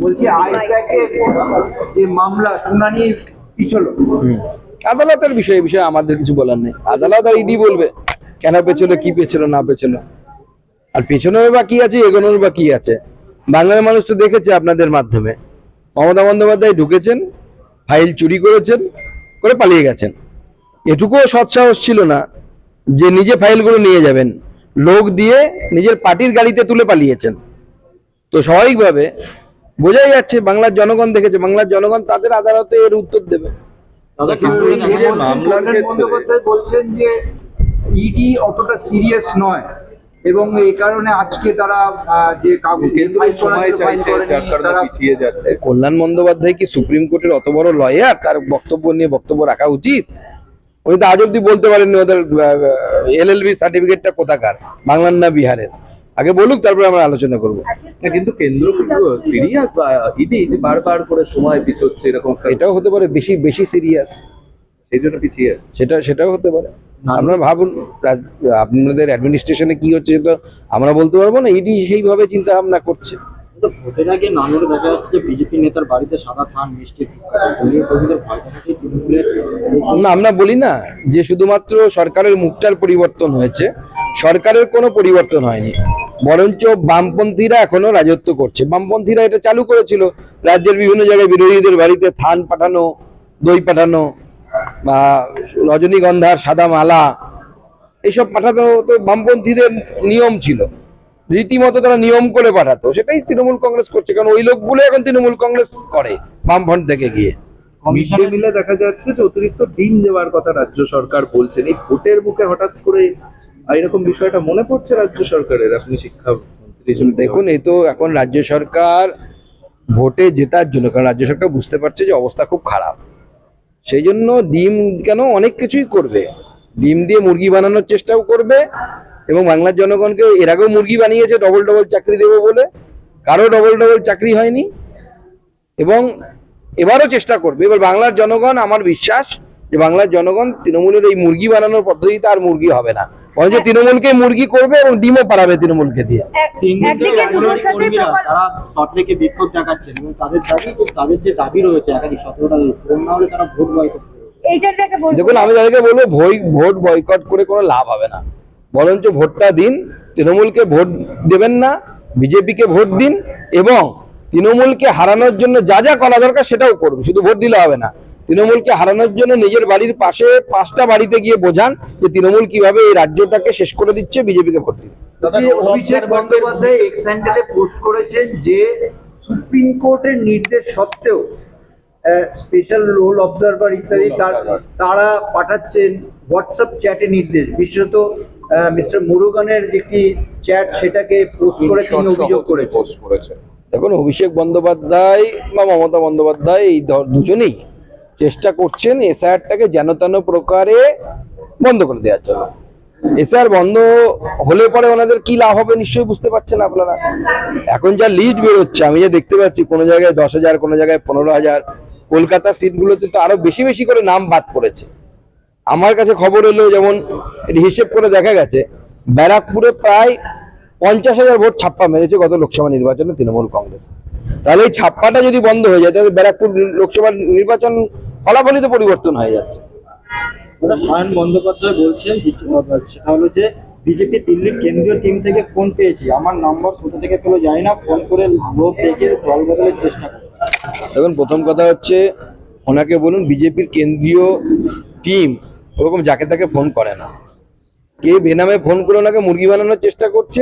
বলছি আইপ্যাকের যে মামলা শুনানি পিছলো, আদালতের বিষয়ে আমাদের কিছু বলার নেই। আদালত আর ইডি বলবে কেন পেছলো, কি পেছলো না পেছলো। আর পেছনেও বা কি আছে, এগোনোর বা কি আছে। বাংলার মানুষ তো দেখেছে আপনাদের মাধ্যমে, মমতা বন্দ্যোপাধ্যায় ঢুকেছেন, ফাইল চুরি করেছেন, করে পালিয়ে গেছেন। এটুকুও সৎসাহস ছিল না যে নিজে ফাইলগুলো নিয়ে যাবেন, লোক দিয়ে নিজের পার্টির গাড়িতে তুলে পালিয়েছেন। তো স্বাভাবিকভাবে বোঝাই যাচ্ছে বাংলার জনগণ দেখেছে, বাংলার জনগণ তাদের আদালতে এর উত্তর দেবে। বন্দ্যোপাধ্যায় বলছেন যে ইডি অতটা সিরিয়াস নয় এবং এই কারণে আজকে তারা যে কল্যাণ বন্দ্যোপাধ্যায় কি সুপ্রিম কোর্টের অত বড় লয়ার? তার বক্তব্য নিয়ে বক্তব্য রাখা উচিত? উনি তো আজ অব্দি বলতে পারেননি ওদের এলএলবি সার্টিফিকেটটা কোথাকার, বাংলার না বিহারের। আগে বলুক, তারপরে আমরা আলোচনা করবো। কিন্তু কেন্দ্র সিরিয়াস বা ইডি যে বারবার করে সময় পিছোচ্ছে, এরকম এটাও হতে পারে, বেশি সিরিয়াস, সেই জন্য পিছিয়ে সেটাও হতে পারে। আপনারা ভাবুন আপনাদের অ্যাডমিনিস্ট্রেশনে কি হচ্ছে, তো আমরা বলতে পারবো না। ইডি সেইভাবে চিন্তা ভাবনা করছে। ভোটের আগে নানুরে দেখা যাচ্ছে যে বিজেপি নেতার বাড়িতে সাদা থান মিষ্টি দলীয় কর্মীদের ভয় দেখাতে তৃণমূলের না, আমরা বলি না যে শুধুমাত্র সরকারের মুখটার পরিবর্তন হয়েছে, সরকারের কোনো পরিবর্তন হয়নি, বরঞ্চ বামপন্থীরা এখনো রাজত্ব করছে। বামপন্থীরা এটা চালু করেছিল, রাজ্যের বিভিন্ন জায়গায় বিরোধীদের বাড়িতে থান পাঠানো, দই পাঠানো বা রজনীগন্ধার সাদা মালা, এইসব পাঠানো তো বামপন্থীদের নিয়ম ছিল, রীতিমতো তারা নিয়ম করে পাঠাতো। সেটাই তৃণমূল কংগ্রেস করছে, কারণ ওই লোকগুলো এখন তৃণমূল কংগ্রেস করে বামফ্রন্ট থেকে গিয়ে। মিড ডে মিলে দেখা যাচ্ছে যে অতিরিক্ত ডিম দেওয়ার কথা রাজ্য সরকার বলছেন। এই ভোটের মুখে হঠাৎ করে এরকম বিষয়টা মনে পড়ছে রাজ্য সরকারের? আপনি শিক্ষামন্ত্রী হিসেবে দেখুন, এই তো এখন রাজ্য সরকার ভোটে জেতার জন্য, কারণ রাজ্য সরকার বুঝতে পারছে যে অবস্থা খুব খারাপ, সেই জন্য ডিম কেন অনেক কিছুই করবে। ডিম দিয়ে মুরগি বানানোর চেষ্টাও করবে, এবং বাংলার জনগণকে এর আগেও মুরগি বানিয়েছে ডবল চাকরি দেবো বলে, কারো ডবল চাকরি হয়নি, এবং এবারও চেষ্টা করবে। এবার বাংলার জনগণ, আমার বিশ্বাস যে বাংলার জনগণ তৃণমূলের এই মুরগি বানানোর পদ্ধতিতে আর মুরগি হবে না, বরঞ্চ তৃণমূলকে মুরগি করবে এবং ডিমও পাঠাবে তৃণমূলকে দিয়ে। তারা সল্টলেকে বিক্ষোভ দেখাচ্ছেন এবং তাদের দাবি, তাদের যে দাবি রয়েছে একাধিক 17টা পূরণ না হলে তারা ভোট বয়কট করবে। দেখুন, আমি তাদেরকে বলবো ভোট বয়কট করে কোনো লাভ হবে না, বরঞ্চ ভোটটা দিন, তৃণমূলকে ভোট দেবেন না, বিজেপিকে ভোট দিন, এবং তৃণমূলকে হারানোর জন্য যা যা করা দরকার সেটাও করবে। শুধু ভোট দিলে হবে না, তৃণমূলকে হারানোর জন্য নিজের বাড়ির পাশে 5টা বাড়িতে গিয়ে বোঝান যে তৃণমূল কিভাবে এই রাজ্যটাকে শেষ করে দিচ্ছে, বিজেপিকে ভোট দিন। অভিষেক বন্দ্যোপাধ্যায় এক্স হ্যান্ডেলে পোস্ট করেছেন যে সুপ্রিম কোর্টের নির্দেশ সত্ত্বেও স্পেশাল রোল অবজারভার ইত্যাদি তারা পাঠাচ্ছেন হোয়াটসঅ্যাপ চ্যাটে নির্দেশ, বিশেষত মিস্টার মুরুগানের একটি চ্যাট, সেটাকে পোস্ট করে তিনি অভিযোগ করেছেন। দেখুন, অভিষেক বন্দ্যোপাধ্যায় বা মমতা বন্দ্যোপাধ্যায় এই দুজনেই চেষ্টা করছেন এসআইআরটাকে যেন তেন প্রকারে বন্ধ করে দেওয়ার জন্য। এসআইআর বন্ধ হলে পরে ওনাদের কি লাভ হবে নিশ্চয়ই বুঝতে পারছেন আপনারা। এখন যা লিস্ট বেরোচ্ছে, আমি যা দেখতে পাচ্ছি, কোনো জায়গায় 10,000, কোনো জায়গায় 15,000, কলকাতার সিটগুলোতে তো আরো বেশি করে নাম বাদ পড়েছে। আমার কাছে খবর এলো, যেমন হিসেব করে দেখা গেছে ব্যারাকপুরে প্রায় 50,000 ভোট ছাপ্পা মেরেছে গত লোকসভা নির্বাচনে তৃণমূল কংগ্রেস। তাহলে এই ছাপ্পাটা যদি বন্ধ হয়ে যায়, তাহলে ব্যারাকপুর লোকসভা নির্বাচন ফলাফলই তো পরিবর্তন হয়ে যাচ্ছে। সায়ন বন্দ্যোপাধ্যায় বলছেন, সেটা হলো যে বিজেপি দিল্লির কেন্দ্রীয় টিম থেকে ফোন পেয়েছি, আমার নম্বর কোথা থেকে পেলো জানি না, ফোন করে লোক দেখে দল বদলের চেষ্টা করছে। এখন প্রথম কথা হচ্ছে, ওনাকে বলুন বিজেপির কেন্দ্রীয় টিম ওরকম যাকে তাকে ফোন করে না। কে বেনামে ফোন করে ওনাকে মুরগি বানানোর চেষ্টা করছে,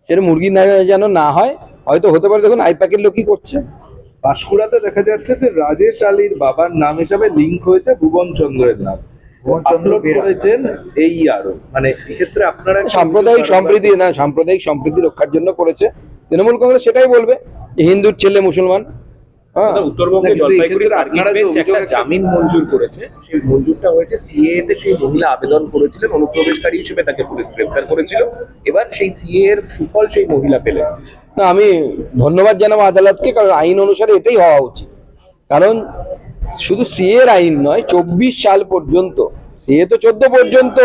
সেটা মুরগি না যেন না হয়, হয়তো হতে পারে। দেখুন, আইপ্যাকের লোকই করছে। পাঁশকুড়াতে দেখা যাচ্ছে যে রাজেশ আলীর বাবার নাম হিসাবে লিঙ্ক হয়েছে ভুবন চন্দ্রের নাম, আপলোড করেছেন এই আরো, মানে এক্ষেত্রে আপনারা সাম্প্রদায়িক সম্প্রীতি রক্ষার জন্য করেছে তৃণমূল কংগ্রেস, সেটাই বলবে যে হিন্দুর ছেলে মুসলমান। উত্তরবঙ্গে জলপাইগুড়িতে একটা জামিন মঞ্জুর করেছে, সেই মঞ্জুরটা হয়েছে সিএ তে। সেই মহিলা আবেদন করেছিলেন, অনুপ্রবেশকারী হিসেবে তাকে পুলিশ গ্রেফতার করেছিল। এবার সেই সিএ এর সুফল সেই মহিলা পেলেন। না, আমি ধন্যবাদ জানাবো আদালতকে, কারণ আইন অনুসারে এটাই হওয়া উচিত। কারণ শুধু সিএ এর আইন নয়, 24 সাল পর্যন্ত, সিএ তো 14 পর্যন্ত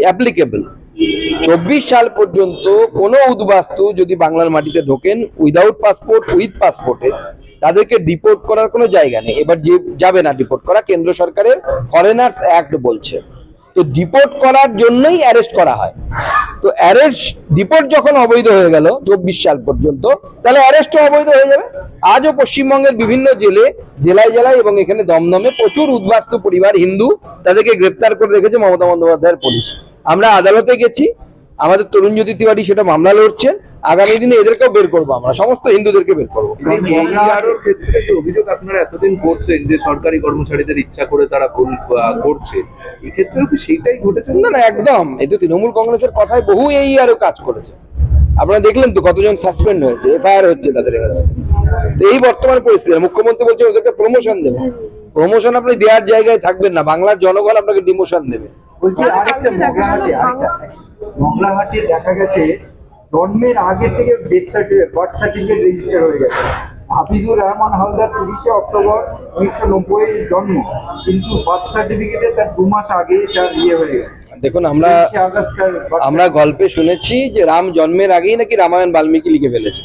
অ্যাপ্লিকেবল, 24 সাল পর্যন্ত কোনো উদ্বাস্তু যদি বাংলার মাটিতে ঢোকেন উইদাউট পাসপোর্ট উইথ পাসপোর্টে, তাদেরকে ডিপোর্ট করার কোনো জায়গা নেই। এবার যে যাবে না ডিপোর্ট করা, কেন্দ্র সরকারের ফরেনার্স অ্যাক্ট বলছে। তো ডিপোর্ট করার জন্যই অ্যারেস্ট করা হয়। তো ডিপোর্ট যখন অবৈধ হয়ে গেল 24 সাল পর্যন্ত, তাহলে অ্যারেস্টও অবৈধ হয়ে যাবে। আজও পশ্চিমবঙ্গের বিভিন্ন জেলায় জেলায় এবং এখানে দমদমে প্রচুর উদ্বাস্তু পরিবার হিন্দু, তাদেরকে গ্রেপ্তার করে রেখেছে মমতা বন্দ্যোপাধ্যায়ের পুলিশ। আমরা আদালতে গেছি, আমাদের তরুণজ্যোতি তিওয়ারি সেটা মামলা লড়ছেন। আগামী দিনে এদেরকেও বের করবো, আমরা সমস্ত হিন্দুদেরকে বের করবো। এনআরওর ক্ষেত্রে যে অভিযোগ আপনারা এতদিন করতেন যে সরকারি কর্মচারীদের ইচ্ছা করে তারা ভুল করছে, এক্ষেত্রেও কি সেইটাই ঘটেছে? না না, একদম। এই তো তৃণমূল কংগ্রেসের কথায় বহু এই আরো কাজ করেছে। আপনারা দেখলেন তো কতজন সাসপেন্ড হয়েছে, এফআইআর হচ্ছে তাদের কাছে। তো এই বর্তমান পরিস্থিতি মুখ্যমন্ত্রী বলছে ওদেরকে প্রমোশন দেবে। প্রমোশন আপনি দেওয়ার জায়গায় থাকবেন না, বাংলার জনগণ আপনাকে ডিমোশন দেবে। বলছি আরেকটা মগলাহাটি দেখা গেছে জন্মের আগে থেকে বার্থ সার্টিফিকেট রেজিস্টার হয়ে গেছে। হাফিজুর রহমান হালদার 30শে অক্টোবর 1990 জন্ম, কিন্তু বার্থ সার্টিফিকেটে তার 2 মাস আগে তার ইয়ে হয়ে গেছে। দেখুন, আমরা গল্পে শুনেছি যে রাম জন্মের আগেই নাকি রামায়ণ বাল্মীকি লিখে ফেলেছে।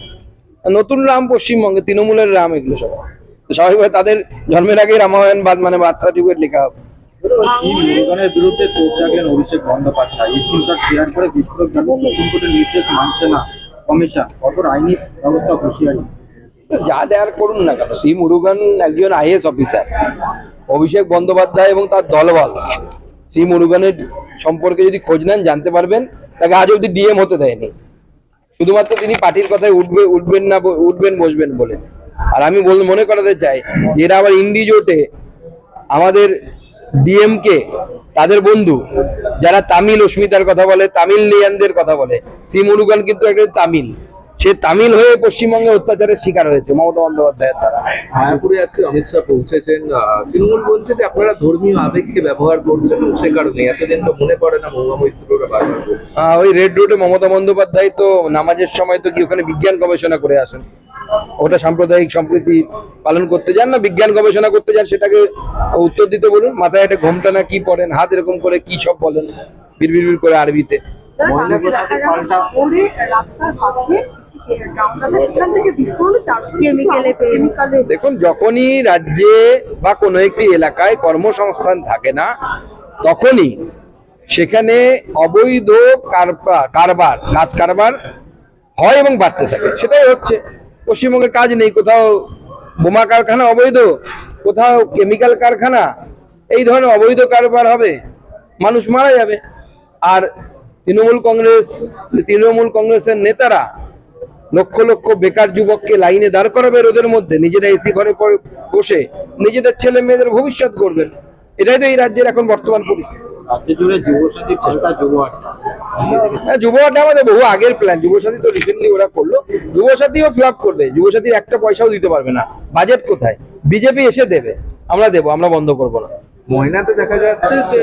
নতুন রাম পশ্চিমবঙ্গে তৃণমূলের রাম, এগুলো সব স্বাভাবিকভাবে তাদের জন্মের আগেই রামায়ণ মানে বার্থ সার্টিফিকেট লেখা হবে। মুরুগানের বিরুদ্ধে তোপ রাখলেন অভিষেক বন্দ্যোপাধ্যায়। স্ক্রিনশট শেয়ার করে বিস্ফোরক দাবি, সুপ্রিম কোর্টের নির্দেশ মানছে না কমিশন। কঠোর আইনি ব্যবস্থা হুঁশিয়ারি। যা দেয়ার করুন না কেন, সি মুরুগান একজন আইএস অফিসার। অভিষেক বন্দ্যোপাধ্যায় এবং তার দলবল সি মুরুগানের সম্পর্কে যদি খোঁজ নেন জানতে পারবেন তাকে আজ অব্দি ডিএম হতে দেয়নি, শুধুমাত্র তিনি পার্টির কথায় উঠবেন বসবেন বলে। আর আমি মনে করাতে চাই যে এরা আবার ইন্ডি জোটে আমাদের ডিএম কে তাদের বন্ধু যারা তামিল অস্মিতার কথা বলে, তামিলিয়ানদের কথা বলে। সি মুরুগান কিন্তু একটা তামিল, সে তামিল হয়ে পশ্চিমবঙ্গে অত্যাচারের শিকার হয়েছে মমতা বন্দ্যোপাধ্যায়ের দ্বারা। মায়াপুরে আজকে অমিত শাহ পৌঁছেছেন। তৃণমূল বলছে যে আপনারা ধর্মীয় আবেগকে ব্যবহার করছেন, এবং সে কারণে এতদিন তো মনে পড়ে না মহুয়া মৈত্ররা বারবার বলছে। ওই রেড রোডে মমতা বন্দ্যোপাধ্যায় তো নামাজের সময় তো কি ওখানে বিজ্ঞান গবেষণা করে আসেন। ওটা সাম্প্রদায়িক সম্প্রীতি পালন করতে যান না, বিজ্ঞান গবেষণা করতে যান, সেটাকে উত্তর দিতে বলুন। মাথায় একটা ঘোমটা না কি পরেন, হাত এরকম করে কি সব বলেন বিড়বিড় করে আরবিতে। দেখুন, যখনই রাজ্যে বা কোনো একটি এলাকায় কর্মসংস্থান থাকে না, তখনই সেখানে অবৈধ কারবার হয় এবং বাড়তে থাকে। সেটাই হচ্ছে। পশ্চিমবঙ্গে কাজ নেই, কোথাও বোমা কারখানা অবৈধ, কোথাও কেমিক্যাল কারখানা, এই ধরনের অবৈধ কারবার হবে, মানুষ মারা যাবে। আর তৃণমূল কংগ্রেসের নেতারা লক্ষ লক্ষ বেকার যুবককে লাইনে দাঁড় করাবে রোদের মধ্যে, নিজেরা এসি ঘরে বসে নিজেদের ছেলে মেয়েদের ভবিষ্যৎ করবেন। এটাই তো এই রাজ্যের এখন বর্তমান পরিস্থিতি। রাজ্য জুড়ে যুবসাথী পাল্টা যুব আড্ডা। হ্যাঁ, যুব আড্ডা আমাদের বহু আগের প্ল্যান। যুবসাথী তো রিসেন্টলি ওরা করলো, যুবসাথীও ফ্লপ করবে। যুবসাথীর একটা পয়সাও দিতে পারবে না। বাজেট কোথায়? বিজেপি এসে দেবে, আমরা দেবো, আমরা বন্ধ করবো না। ময়নাতে দেখা যাচ্ছে যে